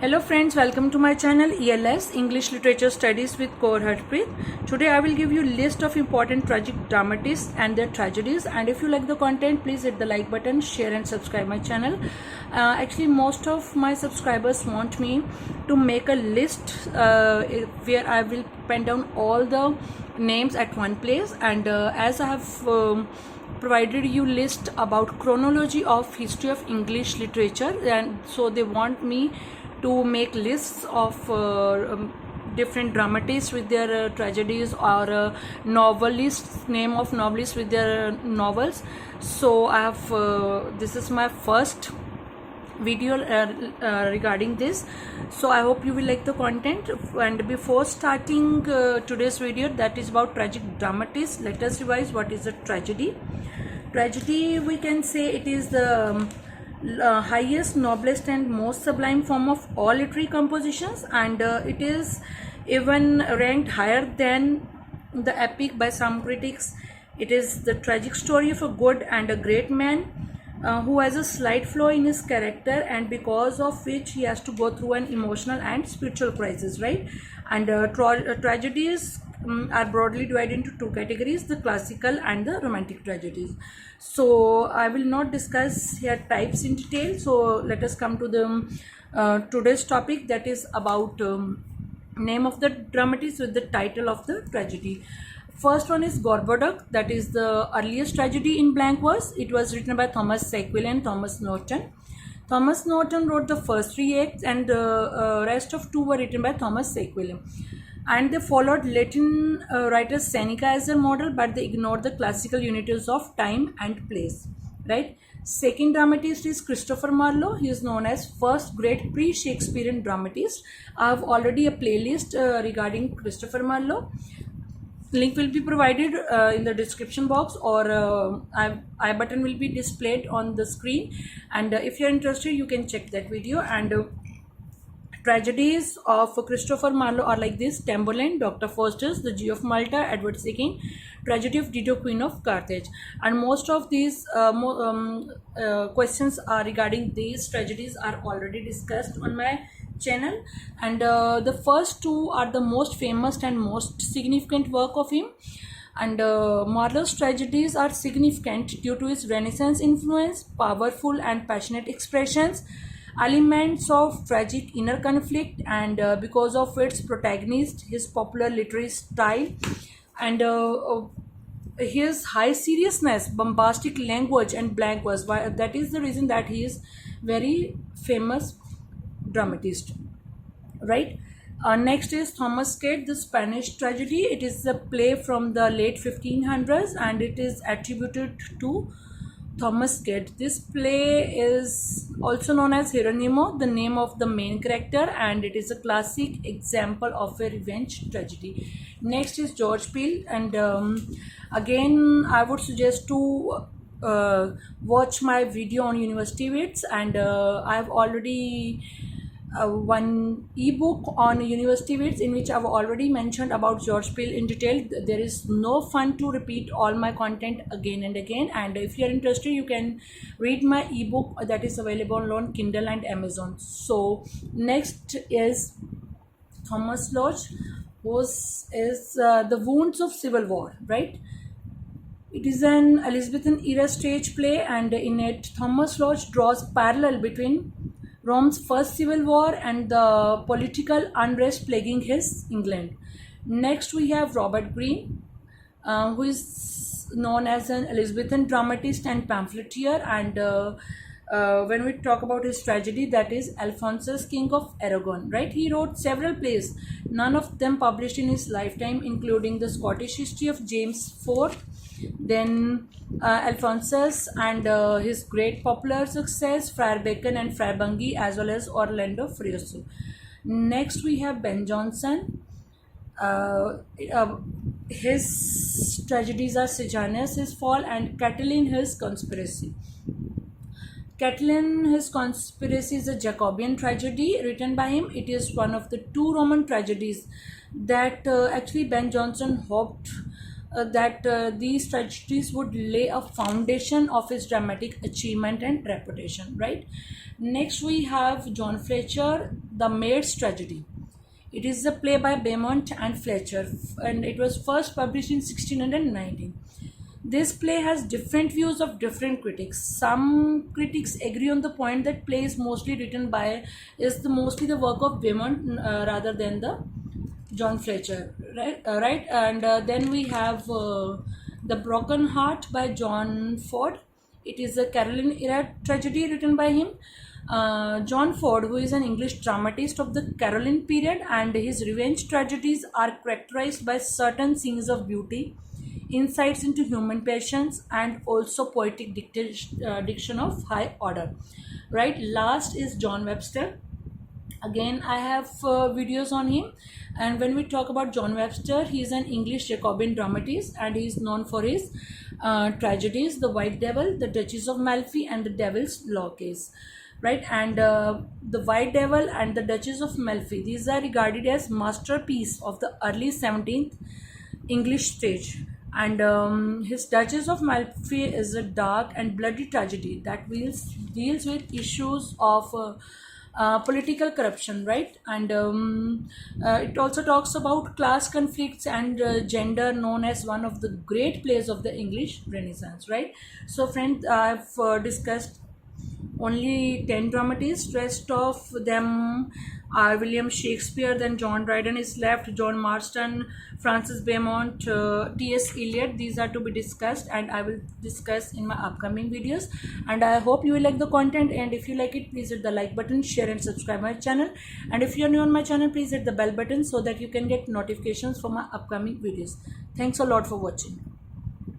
Hello friends, welcome to my channel ELS English Literature Studies with Kaur Harpreet. Today I will give you list of important tragic dramatists and their tragedies, and if you like the content, please hit the like button, share and subscribe my channel. Actually most of my subscribers want me to make a list where I will pen down all the names at one place, and as I have provided you list about chronology of history of English literature, and so they want me to make lists of different dramatists with their tragedies, or novelists, name of novelists with their novels. So I have this is my first video regarding this, so I hope you will like the content. And before starting today's video, that is about tragic dramatists, let us revise what is a tragedy. Tragedy, we can say, it is the highest, noblest and most sublime form of all literary compositions, and it is even ranked higher than the epic by some critics. It is the tragic story of a good and a great man who has a slight flaw in his character, and because of which he has to go through an emotional and spiritual crisis, right? And tragedies are broadly divided into two categories: the classical and the romantic tragedies. So I will not discuss here types in detail, so let us come to the today's topic, that is about name of the dramatist with the title of the tragedy. First one is Gorboduc, that is the earliest tragedy in blank verse. It was written by Thomas Sackville and Thomas Norton. Thomas Norton wrote the first three acts, and the rest of two were written by Thomas Sackville. And they followed Latin writer Seneca as a model, but they ignored the classical unities of time and place, right? Second dramatist is Christopher Marlowe. He is known as first great pre-Shakespearean dramatist. I have already a playlist regarding Christopher Marlowe. Link will be provided in the description box, or I button will be displayed on the screen, and if you are interested you can check that video. And tragedies of Christopher Marlowe are like this: Tamburlaine, Dr. Faustus, The Jew of Malta, Edward II, Tragedy of Dido, Queen of Carthage. And most of these questions are regarding these tragedies are already discussed on my channel, and the first two are the most famous and most significant work of him. And Marlowe's tragedies are significant due to his Renaissance influence, powerful and passionate expressions, elements of tragic inner conflict, and because of its protagonist, his popular literary style, and his high seriousness, bombastic language and blank verse. That is the reason that he is very famous dramatist, right? Next is Thomas Cat, the Spanish tragedy. It is a play from the late 1500s, and it is attributed to Thomas Cat. This play is also known as Hieronymo, the name of the main character, and it is a classic example of a revenge tragedy. Next is George Peele, and again I would suggest to watch my video on University Wits, and I have already one ebook on University Wits in which I've already mentioned about George Peele in detail. There is no fun to repeat all my content again and again, and if you are interested you can read my ebook that is available on Kindle and Amazon. So next is Thomas Lodge, who is The Wounds of Civil War, right? It is an Elizabethan era stage play, and in it Thomas Lodge draws parallel between Rome's first civil war and the political unrest plaguing his England. Next we have Robert Greene, who is known as an Elizabethan dramatist and pamphleteer, and when we talk about his tragedy, that is Alphonsus, King of Aragon, right? He wrote several plays, none of them published in his lifetime, including the Scottish history of James IV, then Alphonsus and his great popular success Friar Bacon and Friar Bungay, as well as Orlando Furioso. Next we have Ben Jonson. His tragedies are Sejanus, His Fall, and Catiline, His Conspiracy. Catiline, His Conspiracy is a Jacobean tragedy written by him. It is one of the two Roman tragedies that actually Ben Jonson hoped that these tragedies would lay a foundation of his dramatic achievement and reputation, right? Next we have John Fletcher, The Maid's Tragedy. It is a play by Beaumont and Fletcher, and it was first published in 1619. This play has different views of different critics. Some critics agree on the point that play is mostly written by mostly the work of Beaumont rather than the John Fletcher, right? And then we have The Broken Heart by John Ford. It is a Caroline era tragedy written by him. John Ford, who is an English dramatist of the Caroline period, and his revenge tragedies are characterized by certain scenes of beauty, insights into human passions, and also poetic diction of high order. Right, last is John Webster. Again, I have videos on him, and when we talk about John Webster, he is an English Jacobin dramatist, and he is known for his tragedies The White Devil, The Duchess of Malfi, and The Devil's Law Case, right? And The White Devil and The Duchess of Malfi, these are regarded as masterpiece of the early 17th English stage. And his Duchess of Malfi is a dark and bloody tragedy that deals with issues of political corruption, right? And it also talks about class conflicts and gender, known as one of the great plays of the English Renaissance, right? So friends, I've discussed only 10 dramatists. Rest of them are William Shakespeare, then John Dryden is left, John Marston, Francis Beaumont, T.S. Eliot. These are to be discussed, and I will discuss in my upcoming videos. And I hope you will like the content, and if you like it, please hit the like button, share and subscribe my channel. And if you are new on my channel, please hit the bell button so that you can get notifications for my upcoming videos. Thanks a lot for watching.